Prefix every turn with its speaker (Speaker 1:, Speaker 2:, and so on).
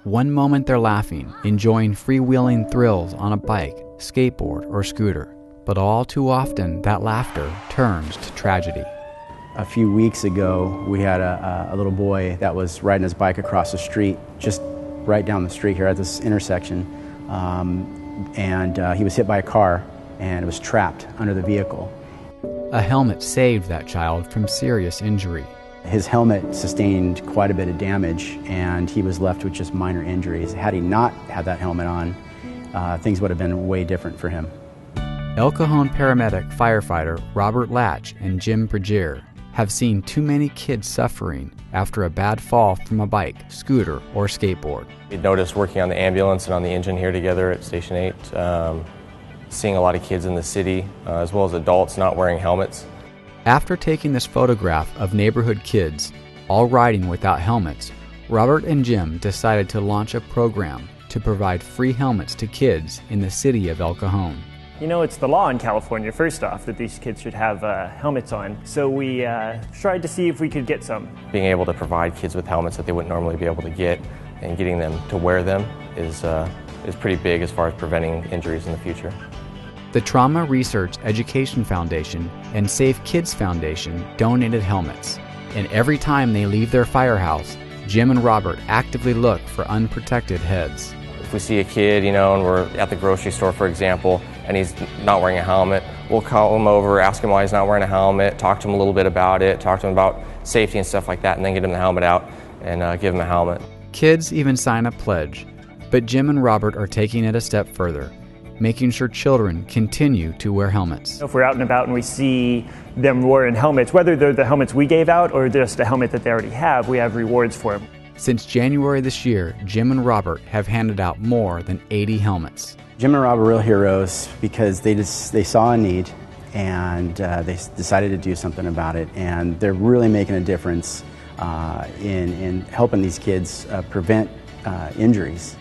Speaker 1: One moment they're laughing, enjoying freewheeling thrills on a bike, skateboard, or scooter. But all too often, that laughter turns to tragedy.
Speaker 2: A few weeks ago, we had a little boy that was riding his bike across the street, just right down the street here at this intersection, and he was hit by a car and was trapped under the vehicle.
Speaker 1: A helmet saved that child from serious injury.
Speaker 2: His helmet sustained quite a bit of damage, and he was left with just minor injuries. Had he not had that helmet on, things would have been way different for him.
Speaker 1: El Cajon paramedic firefighter Robert Laatsch and Jim Bergier have seen too many kids suffering after a bad fall from a bike, scooter, or skateboard.
Speaker 3: We noticed working on the ambulance and on the engine here together at Station 8, seeing a lot of kids in the city, as well as adults not wearing helmets.
Speaker 1: After taking this photograph of neighborhood kids, all riding without helmets, Robert and Jim decided to launch a program to provide free helmets to kids in the city of El Cajon.
Speaker 4: You know, it's the law in California, first off, that these kids should have helmets on. So we tried to see if we could get some.
Speaker 3: Being able to provide kids with helmets that they wouldn't normally be able to get and getting them to wear them is pretty big as far as preventing injuries in the future.
Speaker 1: The Trauma Research Education Foundation and Safe Kids Foundation donated helmets, and every time they leave their firehouse, Jim and Robert actively look for unprotected heads.
Speaker 3: If we see a kid, and we're at the grocery store, for example, and he's not wearing a helmet, we'll call him over, ask him why he's not wearing a helmet, talk to him a little bit about it, talk to him about safety and stuff like that, and then get him the helmet out and give him a helmet.
Speaker 1: Kids even sign a pledge, but Jim and Robert are taking it a step further, making sure children continue to wear helmets.
Speaker 4: If we're out and about and we see them wearing helmets, whether they're the helmets we gave out or just a helmet that they already have, we have rewards for them.
Speaker 1: Since January this year, Jim and Robert have handed out more than 80 helmets.
Speaker 2: Jim and Rob are real heroes because they saw a need and they decided to do something about it, and they're really making a difference in helping these kids prevent injuries.